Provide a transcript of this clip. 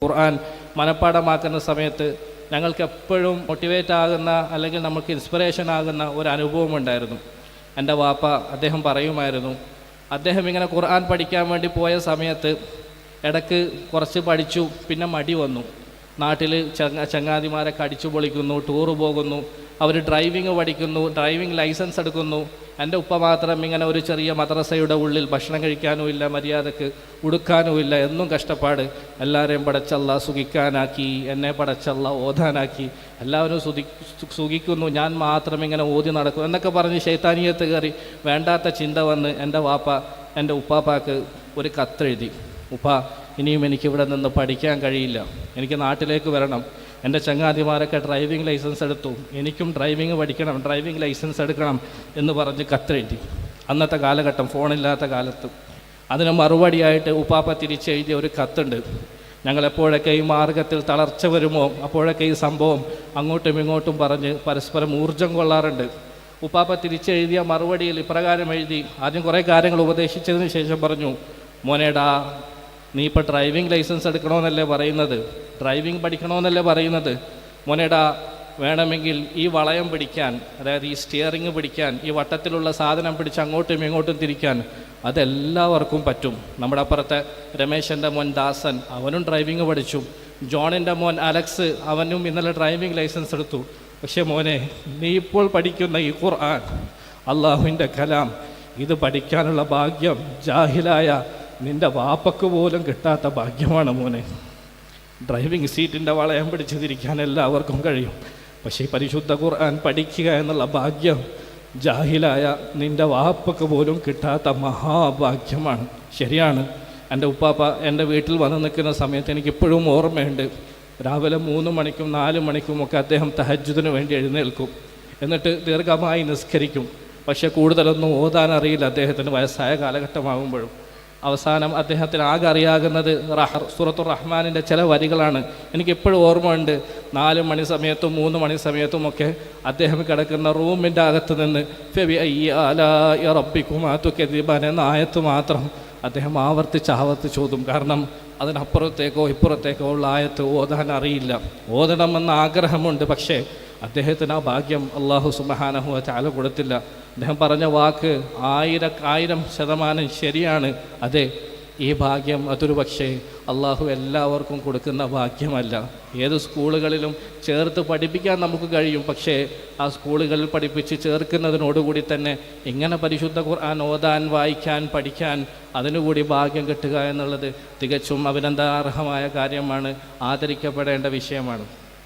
ഖുർആൻ മനഃപ്പാഠമാക്കുന്ന സമയത്ത് ഞങ്ങൾക്ക് എപ്പോഴും മോട്ടിവേറ്റ് ആകുന്ന അല്ലെങ്കിൽ നമുക്ക് ഇൻസ്പിറേഷൻ ആകുന്ന ഒരു അനുഭവം ഉണ്ടായിരുന്നു. എൻ്റെ വാപ്പ അദ്ദേഹം പറയുമായിരുന്നു, അദ്ദേഹം ഇങ്ങനെ ഖുർആൻ പഠിക്കാൻ വേണ്ടി പോയ സമയത്ത് ഇടയ്ക്ക് കുറച്ച് പഠിച്ചു, പിന്നെ മടി വന്നു. നാട്ടിൽ ചങ്ങാതിമാരൊക്കെ അടിച്ചു പൊളിക്കുന്നു, ടൂറ് പോകുന്നു, അവർ ഡ്രൈവിങ് പഠിക്കുന്നു, ഡ്രൈവിംഗ് ലൈസൻസ് എടുക്കുന്നു. എൻ്റെ ഉപ്പ മാത്രം ഇങ്ങനെ ഒരു ചെറിയ മദ്രസയുടെ ഉള്ളിൽ ഭക്ഷണം കഴിക്കാനും ഇല്ല, മര്യാദക്ക് ഉടുക്കാനും ഇല്ല, എന്നും കഷ്ടപ്പാട്. എല്ലാവരെയും പടച്ചല്ല സുഖിക്കാനാക്കി, എന്നെ പടച്ചല്ല ഓതാനാക്കി, എല്ലാവരും സുഖിക്കുന്നു, ഞാൻ മാത്രം ഇങ്ങനെ ഓതി നടക്കും എന്നൊക്കെ പറഞ്ഞ് ശൈത്താനിയത്ത് കയറി വേണ്ടാത്ത ചിന്ത വന്ന് എൻ്റെ വാപ്പ എൻ്റെ ഉപ്പാപ്പാക്ക് ഒരു കത്തെഴുതി, ഉപ്പ ഇനിയും എനിക്കിവിടെ നിന്ന് പഠിക്കാൻ കഴിയില്ല, എനിക്ക് നാട്ടിലേക്ക് വരണം, എൻ്റെ ചങ്ങാതിമാരൊക്കെ ഡ്രൈവിംഗ് ലൈസൻസ് എടുത്തു, എനിക്കും ഡ്രൈവിംഗ് പഠിക്കണം, ഡ്രൈവിംഗ് ലൈസൻസ് എടുക്കണം എന്ന് പറഞ്ഞ് കത്തെഴുതി. അന്നത്തെ കാലഘട്ടം, ഫോണില്ലാത്ത കാലത്ത്. അതിന് മറുപടിയായിട്ട് ഉപ്പാപ്പ തിരിച്ചെഴുതിയ ഒരു കത്തുണ്ട്. ഞങ്ങളെപ്പോഴൊക്കെ ഈ മാർഗത്തിൽ തളർച്ച വരുമോ അപ്പോഴൊക്കെ ഈ സംഭവം അങ്ങോട്ടും ഇങ്ങോട്ടും പറഞ്ഞ് പരസ്പരം ഊർജം കൊള്ളാറുണ്ട്. ഉപ്പാപ്പ തിരിച്ചെഴുതിയ മറുപടിയിൽ ഇപ്രകാരം എഴുതി. ആദ്യം കുറേ കാര്യങ്ങൾ ഉപദേശിച്ചതിന് ശേഷം പറഞ്ഞു, മോനേടാ നീ ഇപ്പോൾ ഡ്രൈവിംഗ് ലൈസൻസ് എടുക്കണമെന്നല്ലേ പറയുന്നത്, ഡ്രൈവിംഗ് പഠിക്കണമെന്നല്ലേ പറയുന്നത്, മോനേടാ വേണമെങ്കിൽ ഈ വളയം പിടിക്കാൻ, അതായത് ഈ സ്റ്റിയറിങ് പിടിക്കാൻ, ഈ വട്ടത്തിലുള്ള സാധനം പിടിച്ച് അങ്ങോട്ടും ഇങ്ങോട്ടും തിരിക്കാൻ അതെല്ലാവർക്കും പറ്റും. നമ്മുടെ അപ്പുറത്തെ രമേശൻ്റെ മോൻ ദാസൻ, അവനും ഡ്രൈവിംഗ് പഠിച്ചു. ജോണിൻ്റെ മോൻ അലക്സ്, അവനും ഇന്നലെ ഡ്രൈവിംഗ് ലൈസൻസ് എടുത്തു. പക്ഷേ മോനെ, നീ ഇപ്പോൾ പഠിക്കുന്ന ഈ ഖുർആൻ, അള്ളാഹുവിൻ്റെ കലാം, ഇത് പഠിക്കാനുള്ള ഭാഗ്യം ജാഹിലായ നിൻ്റെ വാപ്പക്ക് പോലും കിട്ടാത്ത ഭാഗ്യമാണ് മോനെ. ഡ്രൈവിംഗ് സീറ്റിൻ്റെ വളയം പിടിച്ച് തിരിക്കാൻ എല്ലാവർക്കും കഴിയും, പക്ഷേ ഈ പരിശുദ്ധ ഖുർആൻ പഠിക്കുക എന്നുള്ള ഭാഗ്യം ജാഹിലായ നിൻ്റെ വാപ്പക്ക് പോലും കിട്ടാത്ത മഹാഭാഗ്യമാണ്. ശരിയാണ്, എൻ്റെ ഉപ്പാപ്പ എൻ്റെ വീട്ടിൽ വന്ന് നിൽക്കുന്ന സമയത്ത് എനിക്കിപ്പോഴും ഓർമ്മയുണ്ട്. രാവിലെ 3 മണിക്കും 4 മണിക്കും ഒക്കെ അദ്ദേഹം തഹജ്ജുദിന് വേണ്ടി എഴുന്നേൽക്കും, എന്നിട്ട് ദീർഘമായി നിസ്കരിക്കും. പക്ഷേ കൂടുതലൊന്നും ഓതാൻ അറിയില്ല അദ്ദേഹത്തിന്, വയസ്സായ കാലഘട്ടമാകുമ്പോഴും. അവസാനം അദ്ദേഹത്തിന് ആകെ അറിയാകുന്നത് സൂറത്തുർ റഹ്മാനിൻ്റെ ചില വരികളാണ്. എനിക്കെപ്പോഴും ഓർമ്മയുണ്ട്, 4 മണി സമയത്തും 3 മണി സമയത്തുമൊക്കെ അദ്ദേഹം കിടക്കുന്ന റൂമിൻ്റെ അകത്ത് നിന്ന് എന്ന ആയത്ത് മാത്രം അദ്ദേഹം ആവർത്തിച്ച് ഓതും. കാരണം അതിനപ്പുറത്തേക്കോ ഇപ്പുറത്തേക്കോ ഉള്ള ആയത്ത് ഓതാൻ അറിയില്ല. ഓതണമെന്ന ആഗ്രഹമുണ്ട്, പക്ഷേ അദ്ദേഹത്തിന് ആ ഭാഗ്യം അല്ലാഹു സുബ്ഹാനഹു വ തആല കൊടുത്തില്ല. അദ്ദേഹം പറഞ്ഞ വാക്ക് 1000% ശരിയാണ്. അതെ, ഈ ഭാഗ്യം അതൊരു പക്ഷേ അള്ളാഹു എല്ലാവർക്കും കൊടുക്കുന്ന ഭാഗ്യമല്ല. ഏത് സ്കൂളുകളിലും ചേർത്ത് പഠിപ്പിക്കാൻ നമുക്ക് കഴിയും, പക്ഷേ ആ സ്കൂളുകളിൽ പഠിപ്പിച്ച് ചേർക്കുന്നതിനോടുകൂടി തന്നെ ഇങ്ങനെ പരിശുദ്ധ ഖുർആൻ ഓതാൻ, വായിക്കാൻ, പഠിക്കാൻ അതിനുകൂടി ഭാഗ്യം കിട്ടുക എന്നുള്ളത് തികച്ചും അഭിനന്ദനാർഹമായ കാര്യമാണ്, ആദരിക്കപ്പെടേണ്ട വിഷയമാണ്.